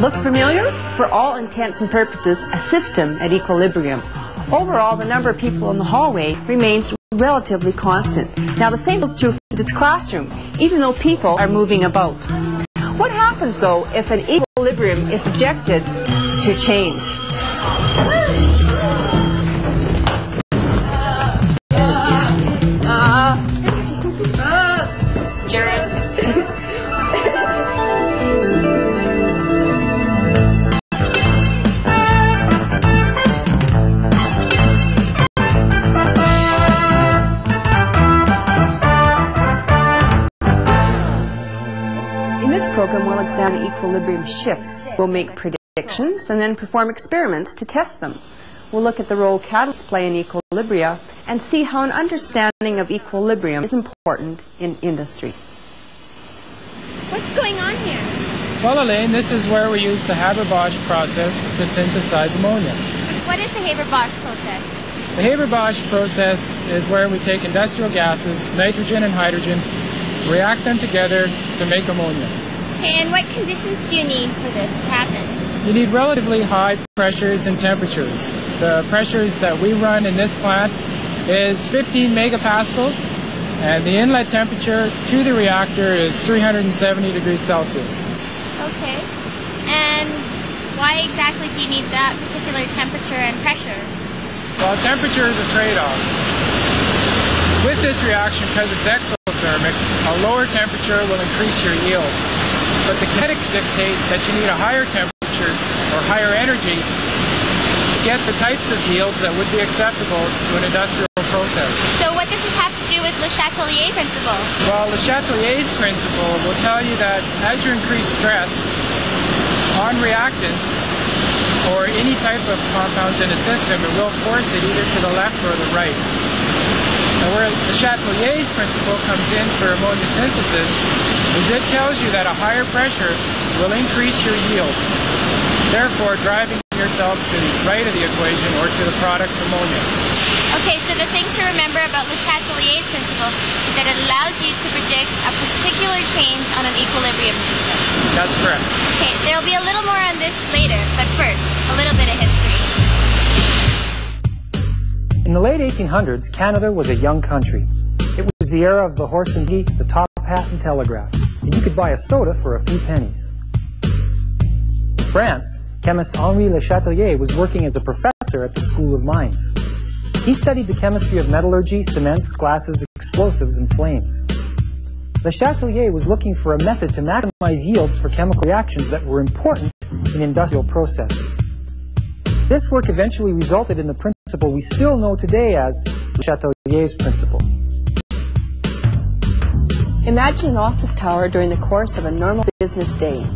Look familiar? For all intents and purposes, a system at equilibrium. Overall, the number of people in the hallway remains relatively constant. Now, the same is true for this classroom, even though people are moving about. What happens, though, if an equilibrium is subjected to change? Jared. In this program, we'll examine equilibrium shifts. We'll make predictions and then perform experiments to test them. We'll look at the role catalysts play in equilibria and see how an understanding of equilibrium is important in industry. What's going on here? Well, Elaine, this is where we use the Haber-Bosch process to synthesize ammonia. What is the Haber-Bosch process? The Haber-Bosch process is where we take industrial gases, nitrogen and hydrogen, react them together to make ammonia. Okay, and what conditions do you need for this to happen? You need relatively high pressures and temperatures. The pressures that we run in this plant is 15 megapascals, and the inlet temperature to the reactor is 370 degrees Celsius. Okay, and why exactly do you need that particular temperature and pressure? Well, temperature is a trade-off. With this reaction, because it's exothermic, a lower temperature will increase your yield. But the kinetics dictate that you need a higher temperature or higher energy to get the types of yields that would be acceptable to an industrial process. So what does this have to do with Le Chatelier principle? Well, Le Chatelier's principle will tell you that as you increase stress on reactants or any type of compounds in a system, it will force it either to the left or the right. Now, where Le Chatelier's principle comes in for ammonia synthesis is it tells you that a higher pressure will increase your yield, therefore driving yourself to the right of the equation or to the product ammonia. Okay, so the thing to remember about Le Chatelier's principle is that it allows you to predict a particular change on an equilibrium system. That's correct. Okay, there will be a little more on this later, but first, a little bit of history. In the late 1800s, Canada was a young country. It was the era of the horse and buggy, the top hat and telegraph, and you could buy a soda for a few pennies. In France, chemist Henri Le Chatelier was working as a professor at the School of Mines. He studied the chemistry of metallurgy, cements, glasses, explosives, and flames. Le Chatelier was looking for a method to maximize yields for chemical reactions that were important in industrial processes. This work eventually resulted in the principle we still know today as Le Chatelier's principle. Imagine an office tower during the course of a normal business day.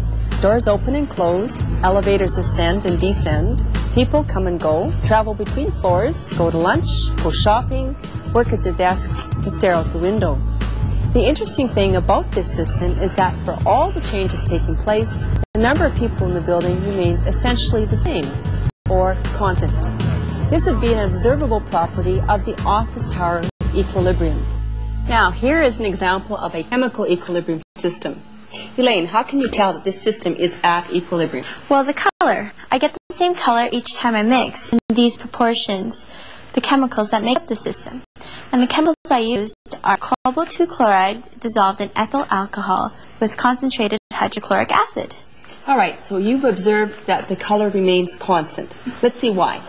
Doors open and close, elevators ascend and descend, people come and go, travel between floors, go to lunch, go shopping, work at their desks, and stare out the window. The interesting thing about this system is that for all the changes taking place, the number of people in the building remains essentially the same, or constant. This would be an observable property of the office tower equilibrium. Now, here is an example of a chemical equilibrium system. Elaine, how can you tell that this system is at equilibrium? Well, the color. I get the same color each time I mix in these proportions, the chemicals that make up the system. And the chemicals I used are cobalt 2 chloride dissolved in ethyl alcohol with concentrated hydrochloric acid. All right, so you've observed that the color remains constant. Let's see why.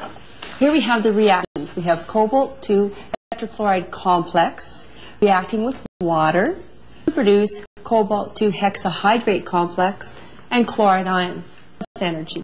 Here we have the reactions. We have cobalt 2 tetrachloride complex reacting with water to produce cobalt 2 hexahydrate complex and chloride ion. That's energy.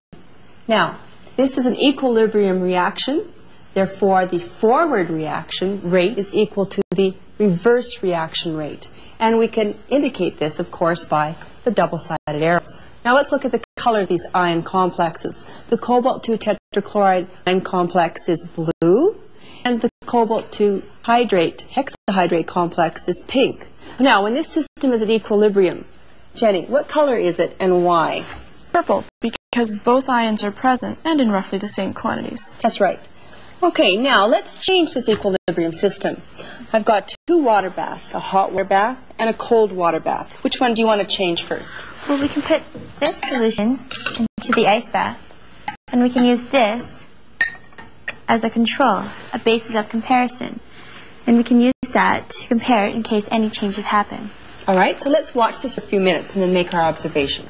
Now, this is an equilibrium reaction. Therefore, the forward reaction rate is equal to the reverse reaction rate. And we can indicate this, of course, by the double-sided arrows. Now let's look at the colors of these ion complexes. The cobalt 2 tetrachloride ion complex is blue, and the cobalt 2 hexahydrate complex is pink. Now, when this system is at equilibrium, Jenny, what color is it and why? Purple, because both ions are present and in roughly the same quantities. That's right. Okay, now let's change this equilibrium system. I've got two water baths, a hot water bath and a cold water bath. Which one do you want to change first? Well, we can put this solution into the ice bath. And we can use this as a control, a basis of comparison. And we can use that to compare it in case any changes happen. All right, so let's watch this for a few minutes and then make our observations.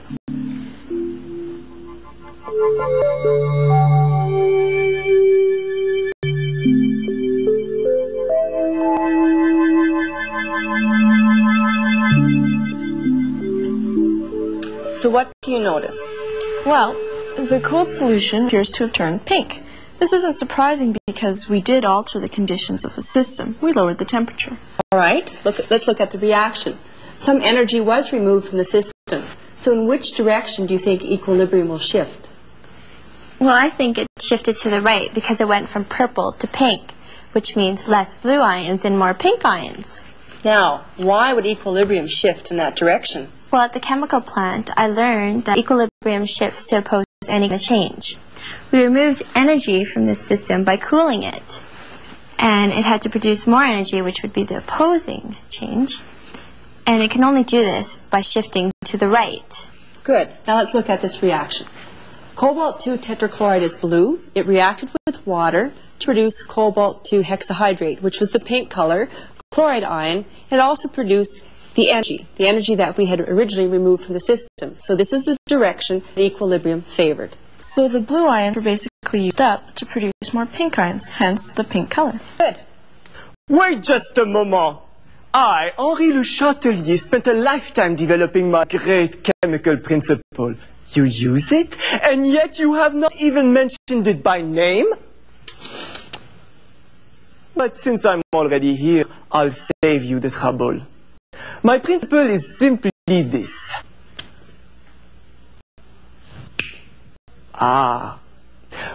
So what do you notice? Well, the cold solution appears to have turned pink. This isn't surprising because we did alter the conditions of the system. We lowered the temperature. All right, let's look at the reaction. Some energy was removed from the system. So in which direction do you think equilibrium will shift? Well, I think it shifted to the right because it went from purple to pink, which means less blue ions and more pink ions. Now, why would equilibrium shift in that direction? Well, at the chemical plant, I learned that equilibrium shifts to oppose any change. We removed energy from this system by cooling it, and it had to produce more energy, which would be the opposing change. And it can only do this by shifting to the right. Good. Now let's look at this reaction. Cobalt-2 tetrachloride is blue. It reacted with water to produce cobalt-2 hexahydrate, which was the pink color, chloride ion. It also produced the energy that we had originally removed from the system. So this is the direction the equilibrium favored. So the blue ions were basically used up to produce more pink ions, hence the pink color. Good. Wait just a moment. I, Henri Le Chatelier, spent a lifetime developing my great chemical principle. You use it, and yet you have not even mentioned it by name? But since I'm already here, I'll save you the trouble. My principle is simply this.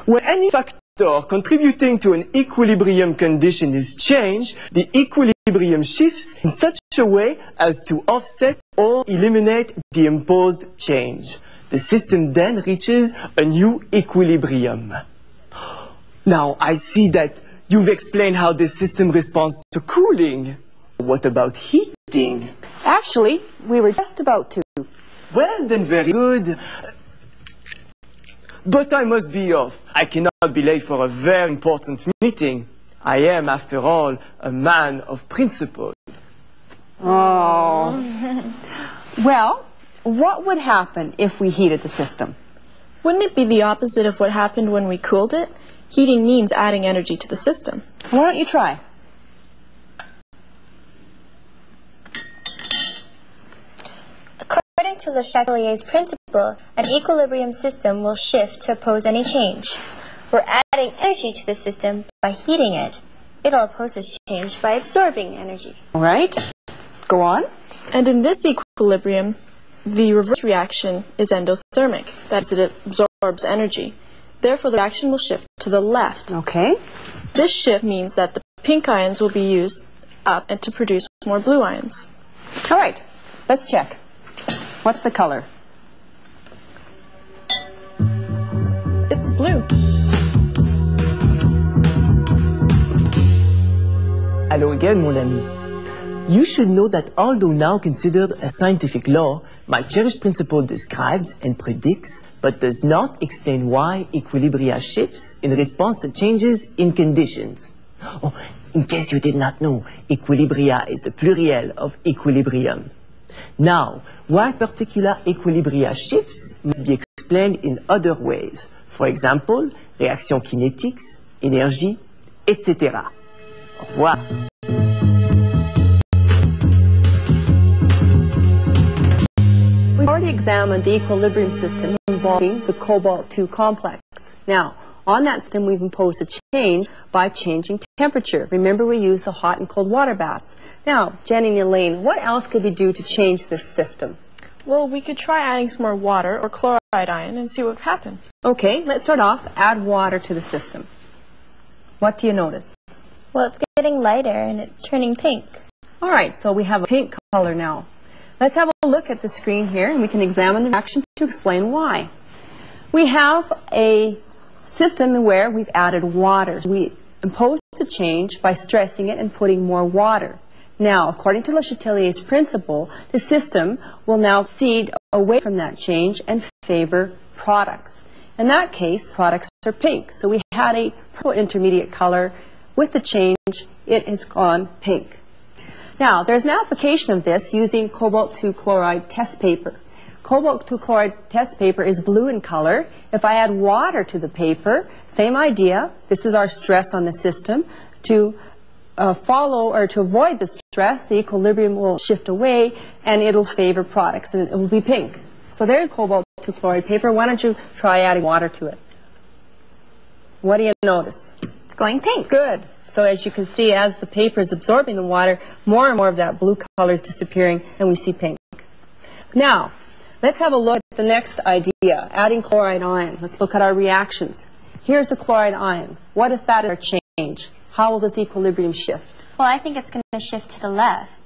When any factor contributing to an equilibrium condition is changed, the equilibrium shifts in such a way as to offset or eliminate the imposed change. The system then reaches a new equilibrium. Now, I see that you've explained how this system responds to cooling. What about heating? Actually, we were just about to. Well, then very good. But I must be off. I cannot be late for a very important meeting. I am, after all, a man of principle. Oh. Well, what would happen if we heated the system? Wouldn't it be the opposite of what happened when we cooled it? Heating means adding energy to the system. Why don't you try? According to Le Chatelier's principle, an equilibrium system will shift to oppose any change. We're adding energy to the system by heating it. It'll oppose this change by absorbing energy. All right. Go on. And in this equilibrium, the reverse reaction is endothermic. That is, it absorbs energy. Therefore, the reaction will shift to the left. Okay. This shift means that the pink ions will be used up and to produce more blue ions. All right. Let's check. What's the color? It's blue. Hello again, mon ami. You should know that although now considered a scientific law, my cherished principle describes and predicts, but does not explain why equilibria shifts in response to changes in conditions. Oh, in case you did not know, equilibria is the pluriel of equilibrium. Now, why particular equilibria shifts must be explained in other ways. For example, reaction kinetics, energy, etc. Au revoir. We've already examined the equilibrium system involving the cobalt-2 complex. Now, on that system, we've imposed a change by changing temperature. Remember, we use the hot and cold water baths. Now, Jenny and Elaine, what else could we do to change this system? Well, we could try adding some more water or chloride ion and see what would happen. Okay, let's start off. Add water to the system. What do you notice? Well, it's getting lighter and it's turning pink. All right, so we have a pink color now. Let's have a look at the screen here, and we can examine the reaction to explain why. We have a system where we've added water. We imposed a change by stressing it and putting more water. Now, according to Le Chatelier's principle, the system will now cede away from that change and favor products. In that case, products are pink. So we had a purple intermediate color. With the change, it has gone pink. Now, there's an application of this using cobalt-2 chloride test paper. Cobalt-2 chloride test paper is blue in color. If I add water to the paper, same idea. This is our stress on the system. To follow or to avoid the stress, the equilibrium will shift away and it'll favor products and it will be pink. So there's cobalt-2 chloride paper. Why don't you try adding water to it? What do you notice? It's going pink. Good. So as you can see, as the paper is absorbing the water, more and more of that blue color is disappearing and we see pink. Now, let's have a look at the next idea, adding chloride ion. Let's look at our reactions. Here's the chloride ion. What if that is our change? How will this equilibrium shift? Well, I think it's going to shift to the left,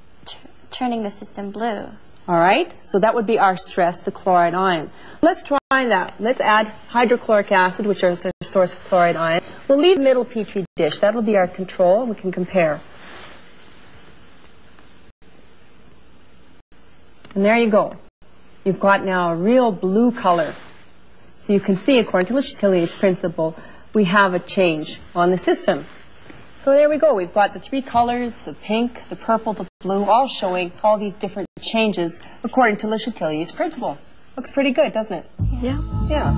turning the system blue. All right, so that would be our stress, the chloride ion. Let's try that. Let's add hydrochloric acid, which is our source of chloride ion. We'll leave the middle petri dish. That'll be our control. We can compare. And there you go. You've got now a real blue color. So you can see, according to Le Chatelier's principle, we have a change on the system. So there we go. We've got the three colors, the pink, the purple, the blue, all showing all these different changes according to Le Chatelier's principle. Looks pretty good, doesn't it? Yeah. Yeah.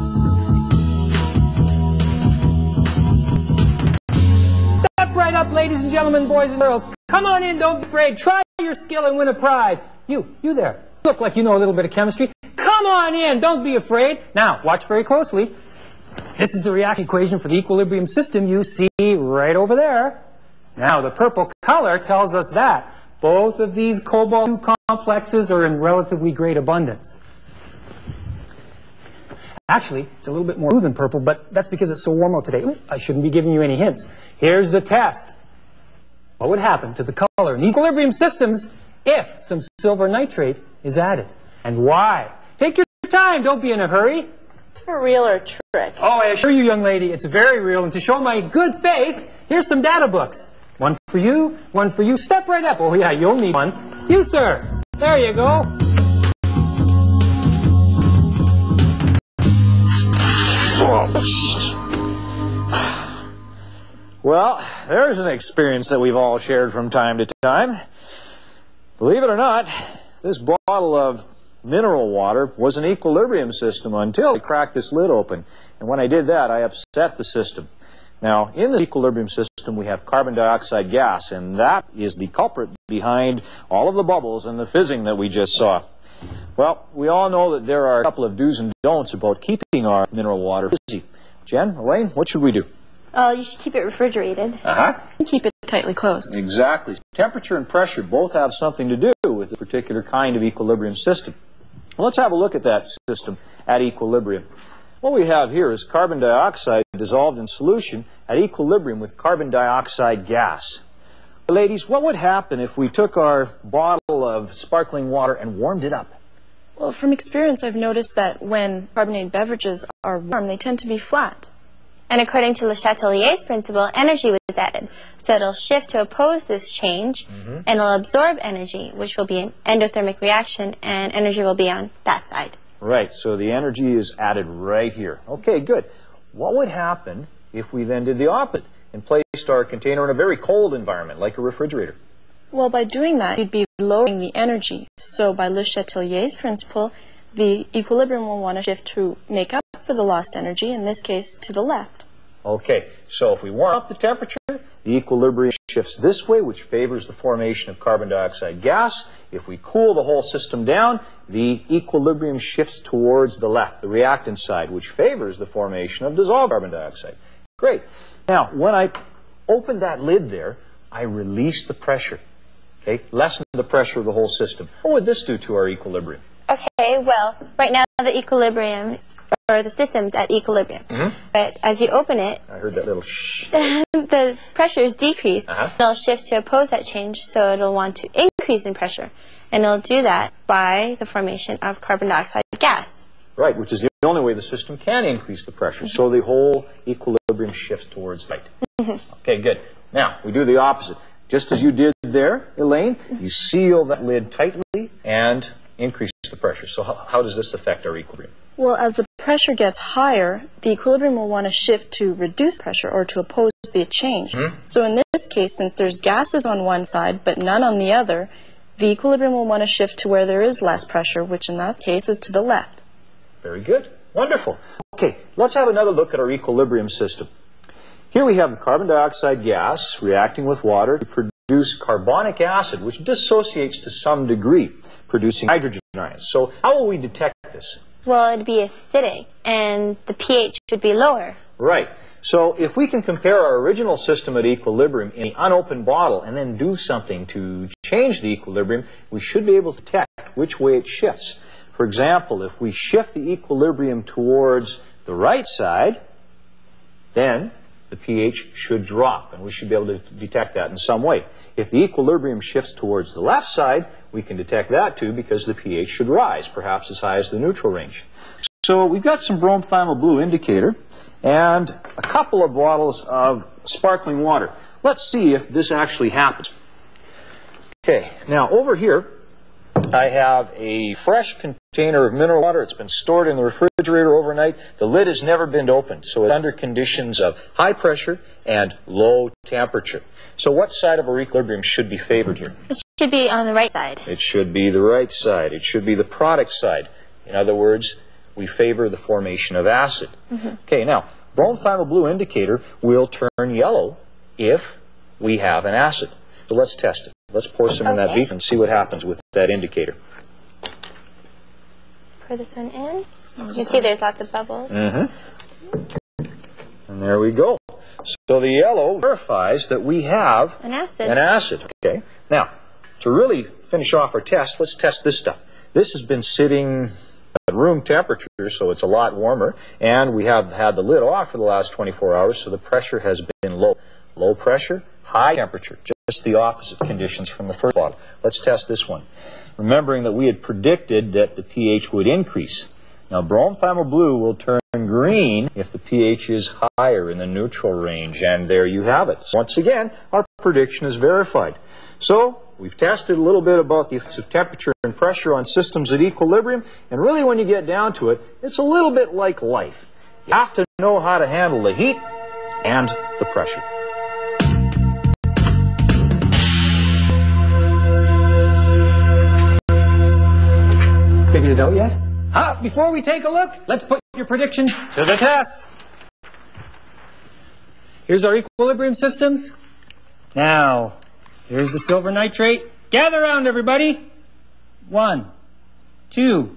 Step right up, ladies and gentlemen, boys and girls. Come on in, don't be afraid. Try your skill and win a prize. You there. Look like you know a little bit of chemistry. Come on in, don't be afraid. Now, watch very closely. This is the reaction equation for the equilibrium system you see right over there. Now, the purple color tells us that both of these cobalt-2 complexes are in relatively great abundance. Actually, it's a little bit more blue than purple, but that's because it's so warm out today. Ooh, I shouldn't be giving you any hints. Here's the test. What would happen to the color in these equilibrium systems if some silver nitrate is added? And why? Take your time. Don't be in a hurry. It's for real or trick? Oh, I assure you, young lady, it's very real. And to show my good faith, here's some data books. One for you, one for you. Step right up. Oh, yeah, you'll need one. You, sir. There you go. Well, there's an experience that we've all shared from time to time. Believe it or not, this bottle of mineral water was an equilibrium system until I cracked this lid open. And when I did that, I upset the system. Now, in the equilibrium system, we have carbon dioxide gas, and that is the culprit behind all of the bubbles and the fizzing that we just saw. Well, we all know that there are a couple of do's and don'ts about keeping our mineral water fizzy. Jen, Elaine, what should we do? Oh, you should keep it refrigerated. And keep it tightly closed. Exactly. Temperature and pressure both have something to do with a particular kind of equilibrium system. Well, let's have a look at that system at equilibrium. What we have here is carbon dioxide dissolved in solution at equilibrium with carbon dioxide gas. Ladies, what would happen if we took our bottle of sparkling water and warmed it up? Well, from experience, I've noticed that when carbonated beverages are warm, they tend to be flat. And according to Le Chatelier's principle, energy was added. So it'll shift to oppose this change, and it'll absorb energy, which will be an endothermic reaction, and energy will be on that side. Right, so the energy is added right here. Okay, good. What would happen if we then did the opposite and placed our container in a very cold environment, like a refrigerator? Well, by doing that, you'd be lowering the energy. So by Le Chatelier's principle, the equilibrium will want to shift to make up for the lost energy, in this case, to the left. Okay, so if we warm up the temperature, the equilibrium shifts this way, which favors the formation of carbon dioxide gas. If we cool the whole system down, the equilibrium shifts towards the left, the reactant side, which favors the formation of dissolved carbon dioxide. Great. Now, when I opened that lid there, I released the pressure, okay, lessened the pressure of the whole system. What would this do to our equilibrium? Okay, well, right now the equilibrium, or the system's at equilibrium. But as you open it, I heard that little shh. the pressure is decreased. It'll shift to oppose that change, so it'll want to increase in pressure. And it'll do that by the formation of carbon dioxide gas. Right, which is the only way the system can increase the pressure. So the whole equilibrium shifts towards light. Okay, good. Now, we do the opposite. Just as you did there, Elaine, you seal that lid tightly and increase the pressure. So how does this affect our equilibrium? Well, as the pressure gets higher, the equilibrium will want to shift to reduce pressure or to oppose the change. So in this case, since there's gases on one side but none on the other, the equilibrium will want to shift to where there is less pressure, which in that case is to the left. Very good. Wonderful. Okay, let's have another look at our equilibrium system. Here we have the carbon dioxide gas reacting with water to produce carbonic acid, which dissociates to some degree, producing hydrogen ions. So how will we detect this? Well, it'd be acidic, and the pH should be lower. Right. So if we can compare our original system at equilibrium in an unopened bottle and then do something to change the equilibrium, we should be able to detect which way it shifts. For example, if we shift the equilibrium towards the right side, then the pH should drop, and we should be able to detect that in some way. If the equilibrium shifts towards the left side, we can detect that too because the pH should rise, perhaps as high as the neutral range. So we've got some bromethymol blue indicator and a couple of bottles of sparkling water. Let's see if this actually happens. Okay, now over here I have a fresh container of mineral water. It's been stored in the refrigerator overnight. The lid has never been opened, so it's under conditions of high pressure and low temperature. So what side of our equilibrium should be favored here? It should be on the right side. It should be the right side. It should be the product side. In other words, we favor the formation of acid. Okay, now, bromethymol blue indicator will turn yellow if we have an acid. So let's test it. Let's pour some in that beaker and see what happens with that indicator. Pour this one in. You can see there's lots of bubbles. And there we go. So the yellow verifies that we have An acid. an acid. Okay. Now, to really finish off our test, let's test this stuff. This has been sitting at room temperature, so it's a lot warmer, and we have had the lid off for the last 24 hours, so the pressure has been low. Low pressure, high temperature, just the opposite conditions from the first bottle. Let's test this one. Remembering that we had predicted that the pH would increase. Now, bromethymol blue will turn green if the pH is higher in the neutral range, and there you have it. Once again, our prediction is verified. So, we've tested a little bit about the effects of temperature and pressure on systems at equilibrium, and really when you get down to it, it's a little bit like life. You have to know how to handle the heat and the pressure. Figured it out yet? Before we take a look, let's put your prediction to the test. Here's our equilibrium systems. Now, here's the silver nitrate. Gather around, everybody. 1, 2,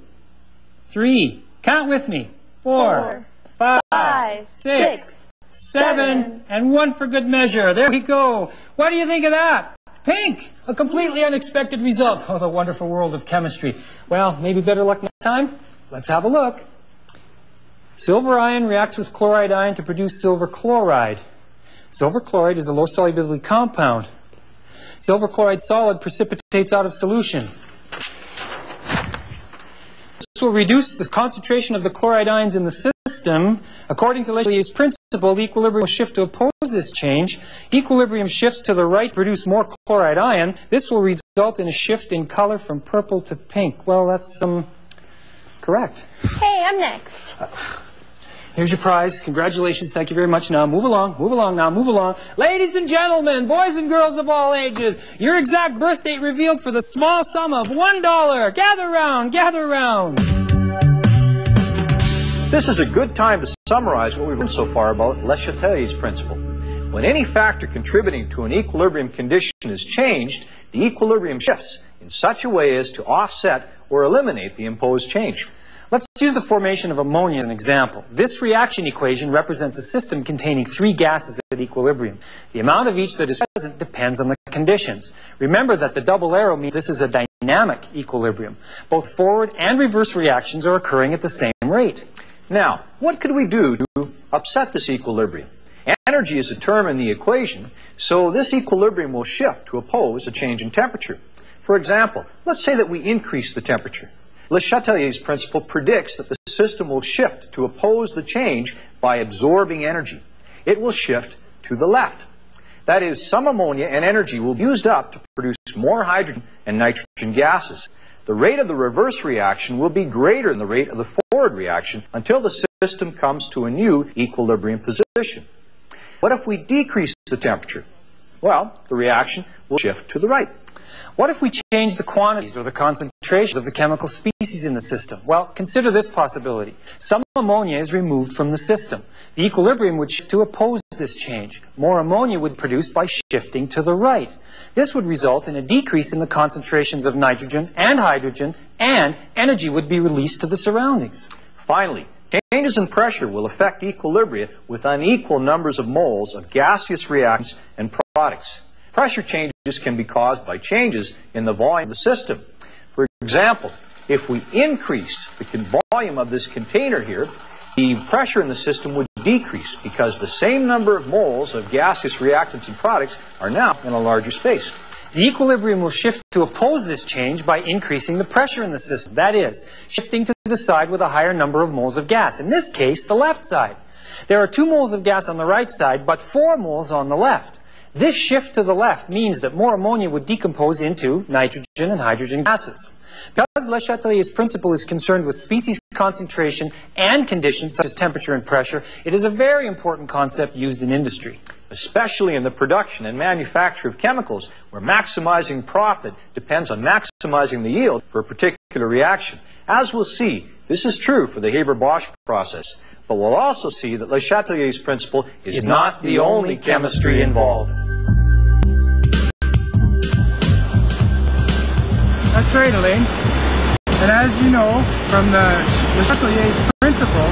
3. Count with me. 4, 5, 6, 7, and 1 for good measure. There we go. What do you think of that? Pink! A completely unexpected result. Oh, the wonderful world of chemistry. Well, maybe better luck next time. Let's have a look. Silver ion reacts with chloride ion to produce silver chloride. Silver chloride is a low solubility compound. Silver chloride solid precipitates out of solution. This will reduce the concentration of the chloride ions in the system. According to Letelier's principle, the equilibrium will shift to oppose this change. Equilibrium shifts to the right to produce more chloride ion. This will result in a shift in color from purple to pink. Well, that's correct. Hey, I'm next. Here's your prize. Congratulations. Thank you very much. Now move along. Move along now. Move along. Ladies and gentlemen, boys and girls of all ages, your exact birth date revealed for the small sum of $1. Gather round. Gather round. This is a good time to summarize what we've learned so far about Le Chatelier's principle. When any factor contributing to an equilibrium condition is changed, the equilibrium shifts in such a way as to offset or eliminate the imposed change. Let's use the formation of ammonia as an example. This reaction equation represents a system containing 3 gases at equilibrium. The amount of each that is present depends on the conditions. Remember that the double arrow means this is a dynamic equilibrium. Both forward and reverse reactions are occurring at the same rate. Now, what could we do to upset this equilibrium? Energy is a term in the equation, so this equilibrium will shift to oppose a change in temperature. For example, let's say that we increase the temperature. Le Chatelier's principle predicts that the system will shift to oppose the change by absorbing energy. It will shift to the left. That is, some ammonia and energy will be used up to produce more hydrogen and nitrogen gases. the rate of the reverse reaction will be greater than the rate of the forward reaction until the system comes to a new equilibrium position. What if we decrease the temperature? Well, the reaction will shift to the right. What if we change the quantities or the concentrations of the chemical species in the system? Well, consider this possibility. Some ammonia is removed from the system. The equilibrium would shift to oppose this change. More ammonia would be produced by shifting to the right. This would result in a decrease in the concentrations of nitrogen and hydrogen, and energy would be released to the surroundings. Finally, changes in pressure will affect equilibria with unequal numbers of moles of gaseous reactants and products. Pressure changes can be caused by changes in the volume of the system. For example, if we increased the volume of this container here, the pressure in the system would decrease because the same number of moles of gaseous reactants and products are now in a larger space. The equilibrium will shift to oppose this change by increasing the pressure in the system. That is, shifting to the side with a higher number of moles of gas. In this case, the left side. There are 2 moles of gas on the right side, but 4 moles on the left. This shift to the left means that more ammonia would decompose into nitrogen and hydrogen gases. Because Le Chatelier's principle is concerned with species concentration and conditions such as temperature and pressure, it is a very important concept used in industry. Especially in the production and manufacture of chemicals, where maximizing profit depends on maximizing the yield for a particular reaction. As we'll see, this is true for the Haber-Bosch process. But we'll also see that Le Chatelier's principle is not the only chemistry involved. That's right, Elaine. And as you know from Le Chatelier's principle,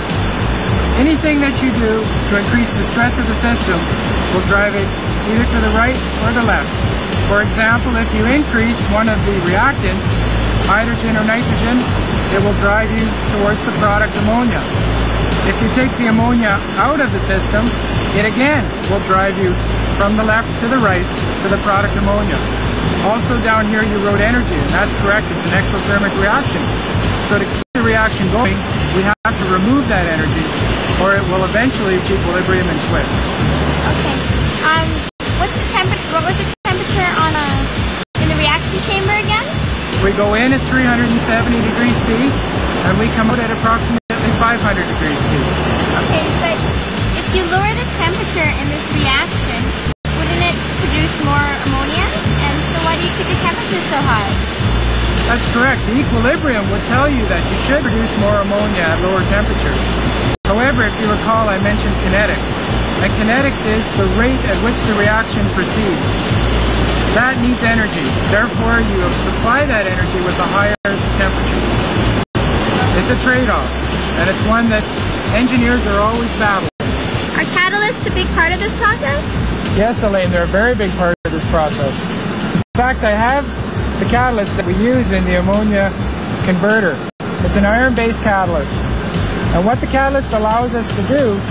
anything that you do to increase the stress of the system will drive it either to the right or the left. For example, if you increase one of the reactants, hydrogen or nitrogen, it will drive you towards the product ammonia. If you take the ammonia out of the system, it again will drive you from the left to the right to the product ammonia. Also down here you wrote energy, and that's correct, it's an exothermic reaction. So to keep the reaction going, we have to remove that energy, or it will eventually reach equilibrium and quit. Okay. What was the temperature on in the reaction chamber again? We go in at 370 degrees C, and we come out at approximately 500 degrees C. Okay, but if you lower the temperature in this reaction, wouldn't it produce more ammonia? And so why do you keep the temperature so high? That's correct. The equilibrium would tell you that you should produce more ammonia at lower temperatures. However, if you recall, I mentioned kinetics. And kinetics is the rate at which the reaction proceeds. That needs energy. Therefore, you supply that energy with a higher temperature. It's a trade-off. And it's one that engineers are always battling. Are catalysts a big part of this process? Yes, Elaine, they're a very big part of this process. In fact, I have the catalyst that we use in the ammonia converter. It's an iron-based catalyst. And what the catalyst allows us to do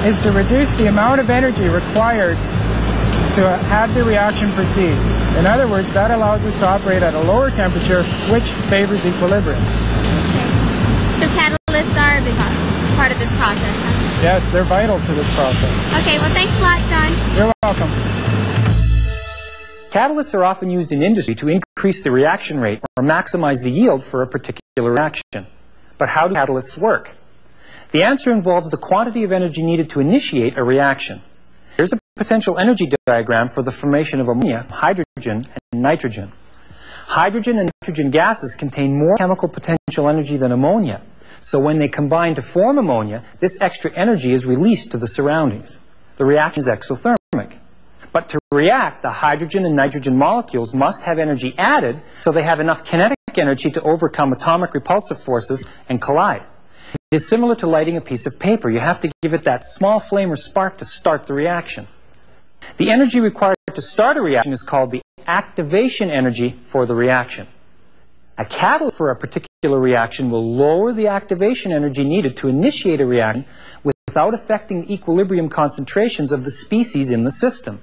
is to reduce the amount of energy required to have the reaction proceed. In other words, that allows us to operate at a lower temperature, which favors equilibrium. So catalysts are a big part of this process, huh? Yes, they're vital to this process. Okay, well thanks a lot, John. You're welcome. Catalysts are often used in industry to increase the reaction rate or maximize the yield for a particular reaction. But how do catalysts work? The answer involves the quantity of energy needed to initiate a reaction. Here's a potential energy diagram for the formation of ammonia, hydrogen, and nitrogen. Hydrogen and nitrogen gases contain more chemical potential energy than ammonia. So when they combine to form ammonia, this extra energy is released to the surroundings. The reaction is exothermic. But to react, the hydrogen and nitrogen molecules must have energy added so they have enough kinetic energy to overcome atomic repulsive forces and collide. It is similar to lighting a piece of paper. You have to give it that small flame or spark to start the reaction. The energy required to start a reaction is called the activation energy for the reaction. A catalyst for a particular reaction will lower the activation energy needed to initiate a reaction without affecting the equilibrium concentrations of the species in the system.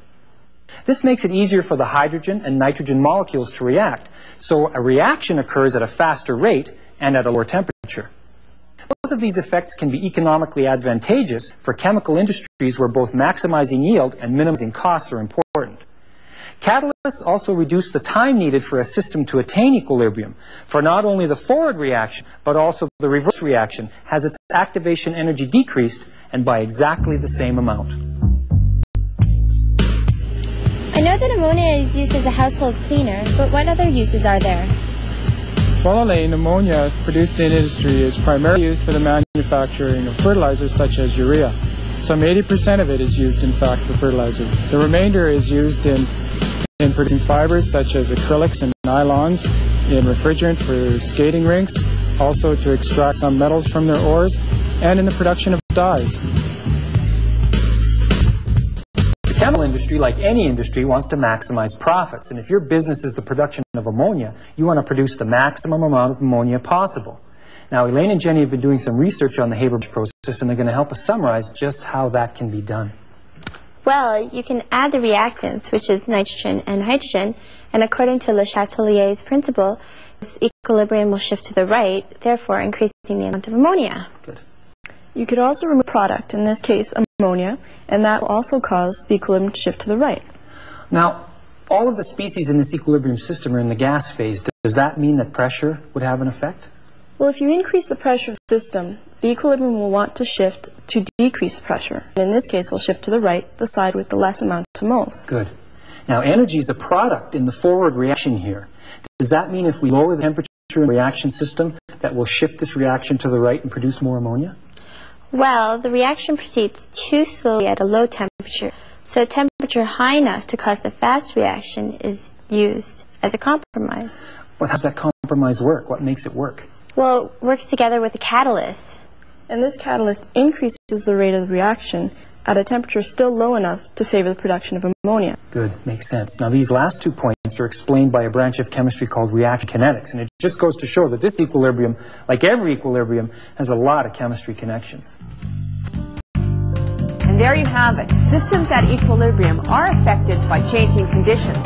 This makes it easier for the hydrogen and nitrogen molecules to react, so a reaction occurs at a faster rate and at a lower temperature. Both of these effects can be economically advantageous for chemical industries where both maximizing yield and minimizing costs are important. Catalysts also reduce the time needed for a system to attain equilibrium, for not only the forward reaction, but also the reverse reaction has its activation energy decreased, and by exactly the same amount. I know that ammonia is used as a household cleaner, but what other uses are there? Well, Elaine, ammonia produced in industry is primarily used for the manufacturing of fertilizers such as urea. Some 80% of it is used, in fact, for fertilizer. The remainder is used in producing fibers such as acrylics and nylons, in refrigerant for skating rinks, also to extract some metals from their ores, and in the production of dyes. The chemical industry, like any industry, wants to maximize profits. And if your business is the production of ammonia, you want to produce the maximum amount of ammonia possible. Now, Elaine and Jenny have been doing some research on the Haber process, and they're going to help us summarize just how that can be done. Well, you can add the reactants, which is nitrogen and hydrogen, and according to Le Chatelier's principle, this equilibrium will shift to the right, therefore increasing the amount of ammonia. Good. You could also remove a product, in this case ammonia, and that will also cause the equilibrium to shift to the right. Now, all of the species in this equilibrium system are in the gas phase. Does that mean that pressure would have an effect? Well, if you increase the pressure of the system, the equilibrium will want to shift to decrease the pressure. And in this case, it'll shift to the right, the side with the less amount of moles. Good. Now, energy is a product in the forward reaction here. Does that mean if we lower the temperature in the reaction system, that will shift this reaction to the right and produce more ammonia? Well, the reaction proceeds too slowly at a low temperature, so temperature high enough to cause a fast reaction is used as a compromise. Well, how does that compromise work? What makes it work? Well, it works together with a catalyst. And this catalyst increases the rate of the reaction at a temperature still low enough to favor the production of ammonia. Good, makes sense. Now, these last 2 points are explained by a branch of chemistry called reaction kinetics, and it just goes to show that this equilibrium, like every equilibrium, has a lot of chemistry connections. And there you have it. Systems at equilibrium are affected by changing conditions.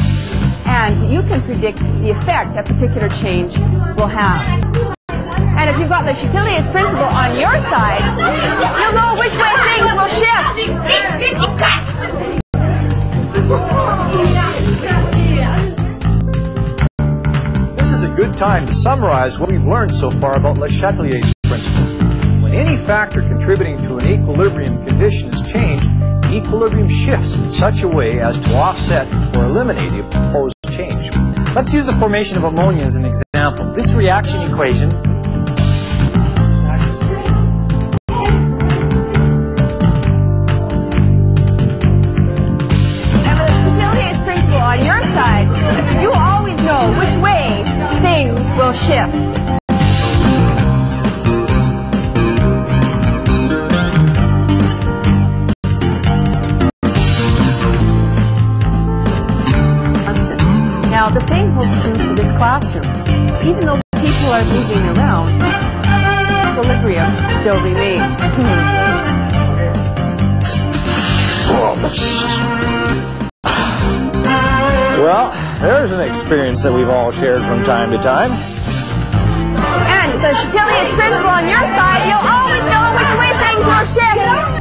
And you can predict the effect a particular change will have. And if you've got Le Chatelier's principle on your side, you'll know which way things will shift. This is a good time to summarize what we've learned so far about Le Chatelier's principle. When any factor contributing to an equilibrium condition is changed, the equilibrium shifts in such a way as to offset or eliminate the proposed change. Let's use the formation of ammonia as an example. This reaction equation on your side, you always know which way things will shift. Now, the same holds true for this classroom. Even though people are moving around, equilibrium still remains. Well, there's an experience that we've all shared from time to time. And the Le Chatelier's principle on your side, you'll always know which way things will shift.